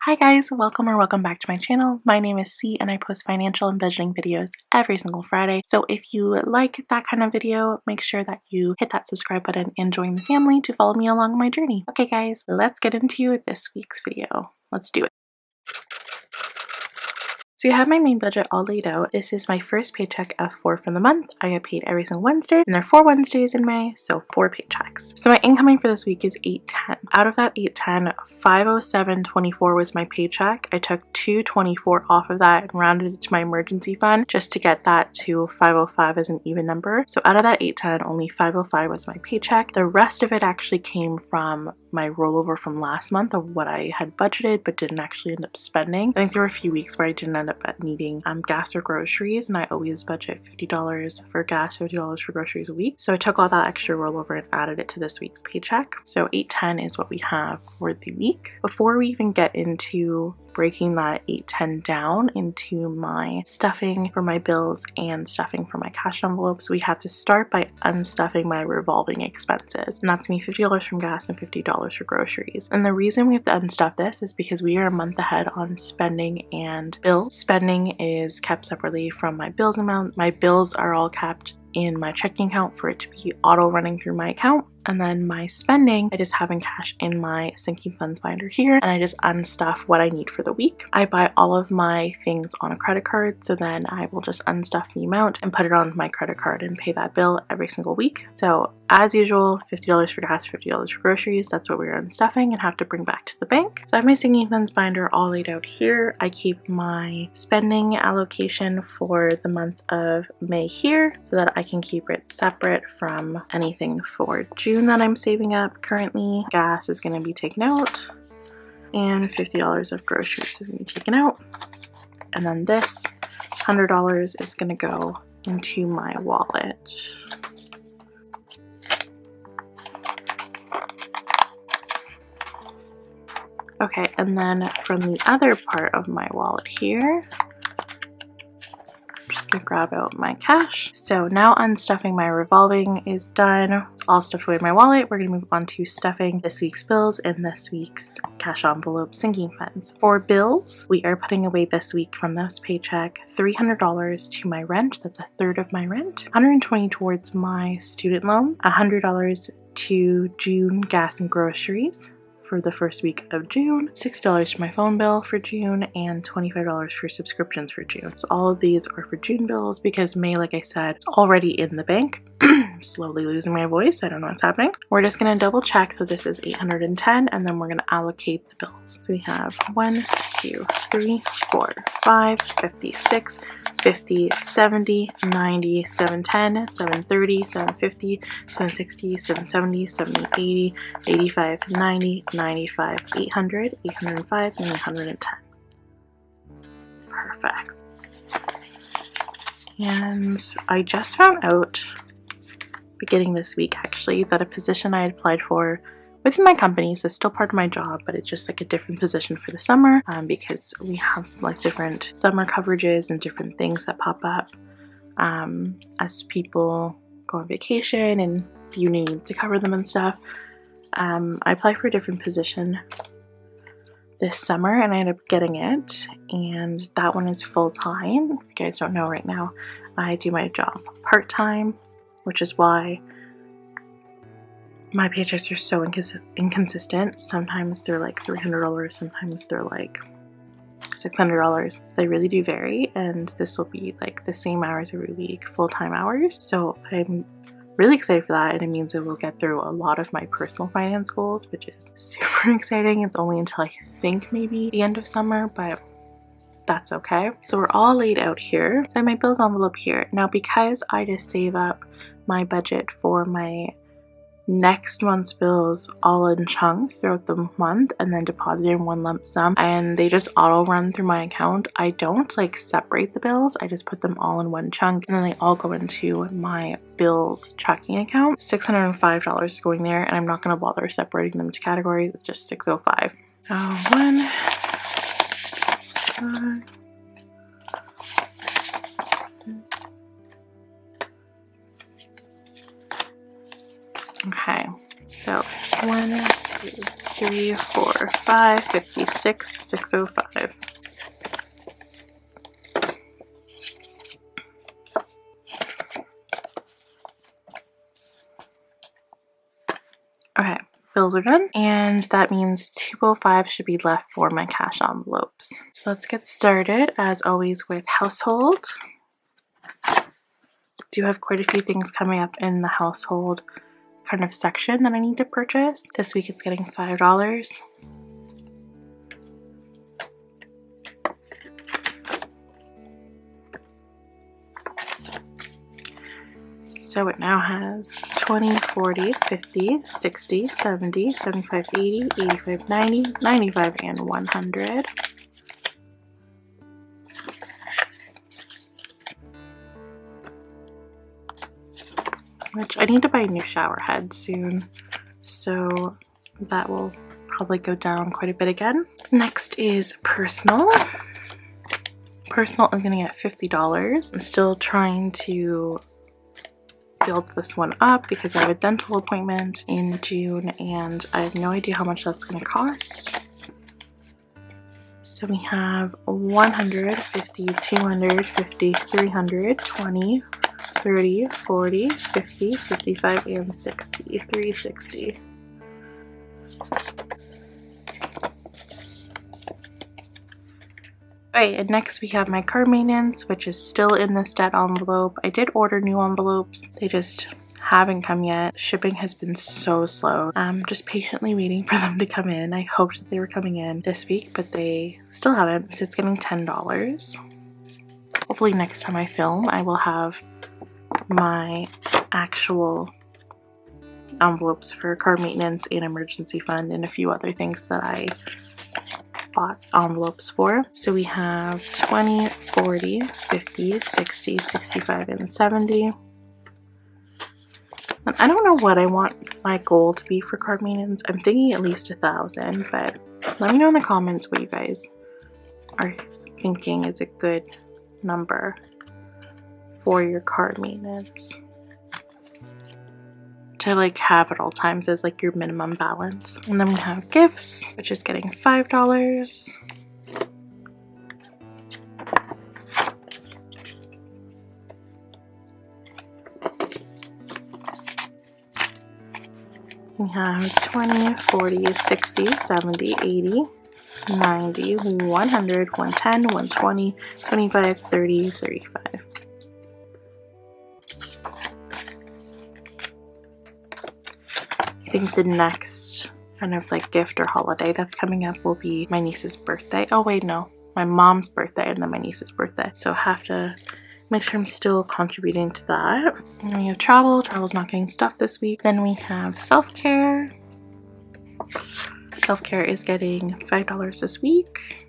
Hi guys, welcome back to my channel. My name is C and I post financial and budgeting videos every single Friday. So if you like that kind of video, make sure that you hit that subscribe button and join the family to follow me along my journey. Okay guys, let's get into this week's video. Let's do it. So you have my main budget all laid out. This is my first paycheck of 4 for the month. I get paid every single Wednesday, and there are 4 Wednesdays in May, so 4 paychecks. So my incoming for this week is $810. Out of that $810, $507.24 was my paycheck. I took $224 off of that and rounded it to my emergency fund just to get that to $505 as an even number. So out of that $810, only $505 was my paycheck. The rest of it actually came from my rollover from last month of what I had budgeted but didn't actually end up spending. I think there were a few weeks where I didn't end up needing gas or groceries, and I always budget $50 for gas, $50 for groceries a week. So I took all that extra rollover and added it to this week's paycheck. So $810 is what we have for the week. Before we even get into breaking that $810 down into my stuffing for my bills and stuffing for my cash envelopes, we have to start by unstuffing my revolving expenses. And that's me $50 from gas and $50 for groceries. And the reason we have to unstuff this is because we are a month ahead on spending and bills. Spending is kept separately from my bills amount. My bills are all kept in my checking account for it to be auto running through my account. And then my spending, I just have in cash in my sinking funds binder here, and I just unstuff what I need for the week. I buy all of my things on a credit card, so then I will just unstuff the amount and put it on my credit card and pay that bill every single week. So as usual, $50 for gas, $50 for groceries, that's what we're unstuffing and have to bring back to the bank. So I have my sinking funds binder all laid out here. I keep my spending allocation for the month of May here so that I can keep it separate from anything for June that I'm saving up currently. Gas is going to be taken out, and $50 of groceries is going to be taken out. And then this $100 is going to go into my wallet. Okay, and then from the other part of my wallet here, grab out my cash. So now unstuffing my revolving is done. It's all stuffed away in my wallet. We're going to move on to stuffing this week's bills and this week's cash envelope sinking funds. For bills, we are putting away this week from this paycheck $300 to my rent. That's a third of my rent. $120 towards my student loan. $100 to June gas and groceries for the first week of June, $60 for my phone bill for June, and $25 for subscriptions for June. So all of these are for June bills because May, like I said, it's already in the bank. I'm slowly losing my voice. I don't know what's happening. We're just going to double check that this is $810, and then we're going to allocate the bills. So we have 1, 2, 3, 4, 5, 56, 50, 70, 90, 710, 730, 750, 760, 770, 70, 80, 85, 90, 95, 800, 805, and 810. Perfect. And I just found out beginning this week actually that a position I had applied for within my company, so still part of my job, but it's just like a different position for the summer because we have like different summer coverages and different things that pop up as people go on vacation and you need to cover them and stuff. I applied for a different position this summer and I ended up getting it, and that one is full-time. If you guys don't know right now, I do my job part-time, which is why my paychecks are so inconsistent. Sometimes they're like $300, sometimes they're like $600. So they really do vary, and this will be like the same hours every week, full-time hours. So I'm really excited for that, and it means that we'll get through a lot of my personal finance goals, which is super exciting. It's only until I think maybe the end of summer, but that's okay. So we're all laid out here. So I have my bills envelope here. Now because I just save up my budget for my next month's bills all in chunks throughout the month and then deposit in one lump sum, and they just auto run through my account. I don't like separate the bills, I just put them all in one chunk and then they all go into my bills checking account. $605 is going there, and I'm not going to bother separating them to categories. It's just $605. 1, 5, okay, so 1, 2, 3, 4, 605, 56, 605. Okay, bills are done, and that means 205 should be left for my cash envelopes. So let's get started, as always, with household. Do have quite a few things coming up in the household kind of section that I need to purchase. This week it's getting $5. So it now has 20, 40, 50, 60, 70, 75, 80, 85, 90, 95, and 100. Which I need to buy a new shower head soon, so that will probably go down quite a bit again. Next is personal. Personal is going to get $50. I'm still trying to build this one up because I have a dental appointment in June and I have no idea how much that's going to cost. So we have 100, 50, 200, 50, 300, 20, 30, 40, 50, 55, and 60. 360. Alright, and next we have my car maintenance, which is still in this debt envelope. I did order new envelopes. They just haven't come yet. Shipping has been so slow. I'm just patiently waiting for them to come in. I hoped that they were coming in this week, but they still haven't. So it's getting $10. Hopefully next time I film, I will have my actual envelopes for car maintenance and emergency fund and a few other things that I bought envelopes for. So we have 20, 40, 50, 60, 65, and 70. And I don't know what I want my goal to be for car maintenance. I'm thinking at least 1,000, but let me know in the comments what you guys are thinking is a good number for your car maintenance to like have at all times as like your minimum balance. And then we have gifts, which is getting $5. We have 20, 40, 60, 70, 80, 90, 100, 110, 120, 25, 30, 35. I think the next kind of like gift or holiday that's coming up will be my niece's birthday. Oh wait, no, my mom's birthday and then my niece's birthday. So I have to make sure I'm still contributing to that. And then we have travel. Travel's not getting stuff this week. Then we have self-care. Self-care is getting $5 this week.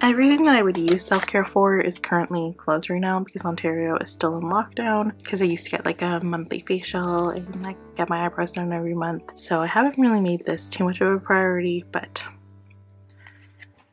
Everything that I would use self-care for is currently closed right now because Ontario is still in lockdown, because I used to get like a monthly facial and like get my eyebrows done every month. So I haven't really made this too much of a priority, but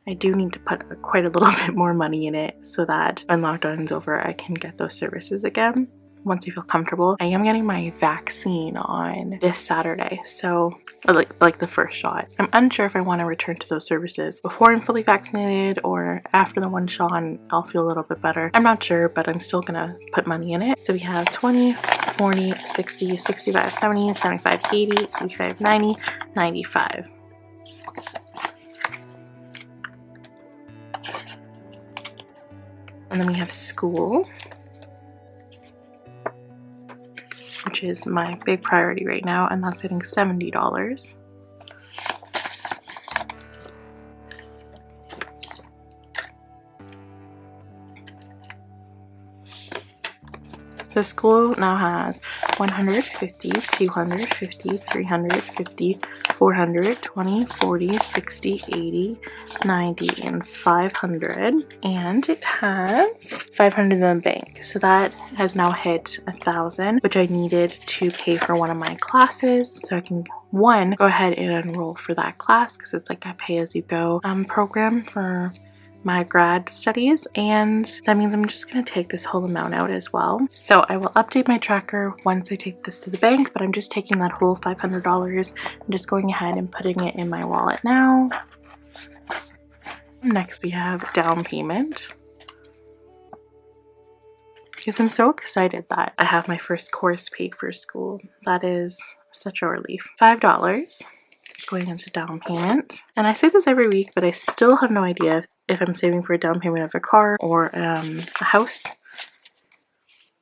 I do need to put quite a little bit more money in it so that when lockdown is over I can get those services again once I feel comfortable. I am getting my vaccine on this Saturday, so like the first shot. I'm unsure if I want to return to those services before I'm fully vaccinated or after the one shot and I'll feel a little bit better. I'm not sure, but I'm still gonna put money in it. So we have 20, 40, 60, 65, 70, 75, 80, 85, 90, 95. And then we have school, which is my big priority right now, and that's getting $70. The school now has 150, 250, 350, 400, 20, 40, 60, 80, 90, and 500. And it has 500 in the bank. So that has now hit 1,000, which I needed to pay for one of my classes. So I can, one, go ahead and enroll for that class because it's like a pay-as-you-go program for my grad studies, and that means I'm just going to take this whole amount out as well. So I will update my tracker once I take this to the bank, but I'm just taking that whole $500 and just going ahead and putting it in my wallet now. Next we have down payment, because I'm so excited that I have my first course paid for school. That is such a relief. $5 is going into down payment. And I say this every week, but I still have no idea if I'm saving for a down payment of a car or a house.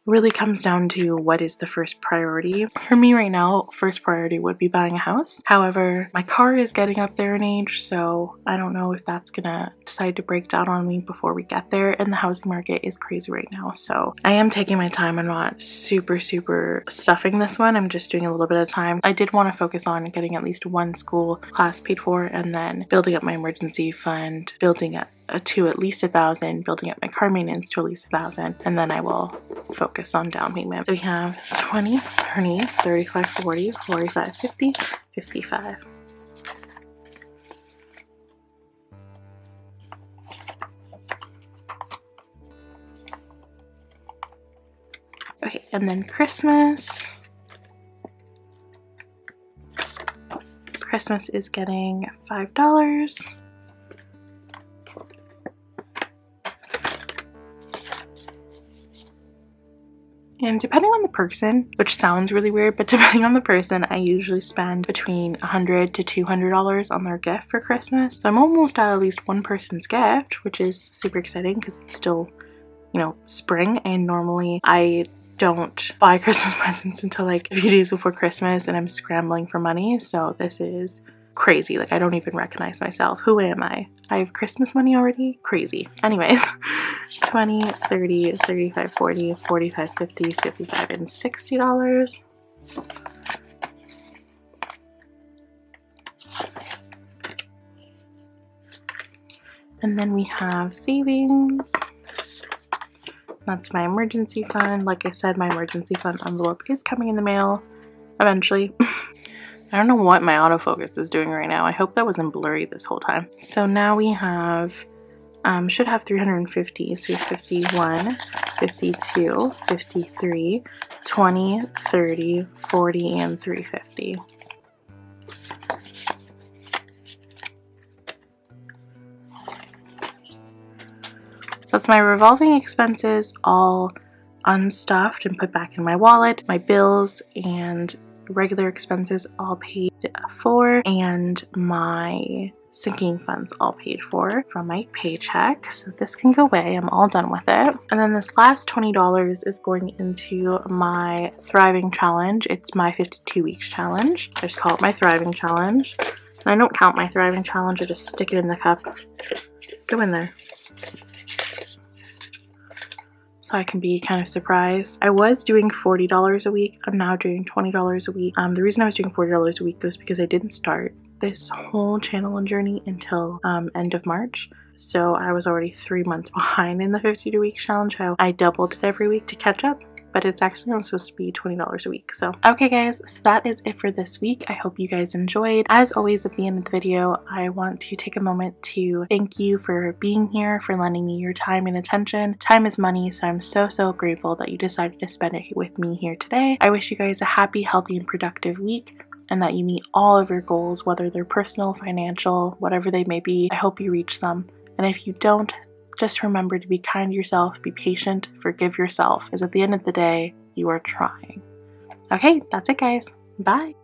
Really comes down to what is the first priority. For me right now, first priority would be buying a house. However, my car is getting up there in age, so I don't know if that's gonna decide to break down on me before we get there, and the housing market is crazy right now. So I am taking my time. I'm not super stuffing this one. I'm just doing a little bit of time. I did want to focus on getting at least one school class paid for, and then building up my emergency fund, building up to at least $1,000, building up my car maintenance to at least $1,000, and then I will focus on down payment. So we have 20, 30, 35, 40, 45, 50, 55. Okay, and then Christmas. Christmas is getting $5. And depending on the person, which sounds really weird, but depending on the person, I usually spend between $100 to $200 on their gift for Christmas. So I'm almost at least one person's gift, which is super exciting because it's still, you know, spring. And normally I don't buy Christmas presents until like a few days before Christmas, and I'm scrambling for money. So this is crazy. Like, I don't even recognize myself. Who am I? I have Christmas money already? Crazy. Anyways, 20, 30, 35, 40, 45, 50, 55, and $60. And then we have savings. That's my emergency fund. Like I said, my emergency fund envelope is coming in the mail eventually. I don't know what my autofocus is doing right now. I hope that wasn't blurry this whole time. So now we have, should have 350. So 51, 52, 53, 20, 30, 40, and 350. So that's my revolving expenses all unstuffed and put back in my wallet. My bills and regular expenses all paid for, and my sinking funds all paid for from my paycheck. So this can go away. I'm all done with it. And then this last $20 is going into my Thriving Challenge. It's my 52 weeks challenge. I just call it my Thriving Challenge. And I don't count my Thriving Challenge. I just stick it in the cup. Go in there. So I can be kind of surprised. I was doing $40 a week. I'm now doing $20 a week. The reason I was doing $40 a week was because I didn't start this whole channel and journey until end of March. So I was already 3 months behind in the 52 week challenge. I doubled it every week to catch up, but it's actually only supposed to be $20 a week. So okay guys, so that is it for this week. I hope you guys enjoyed. As always, at the end of the video, I want to take a moment to thank you for being here, for lending me your time and attention. Time is money, so I'm so grateful that you decided to spend it with me here today. I wish you guys a happy, healthy, and productive week, and that you meet all of your goals, whether they're personal, financial, whatever they may be. I hope you reach them. And if you don't, just remember to be kind to yourself, be patient, forgive yourself, because at the end of the day, you are trying. Okay, that's it guys. Bye.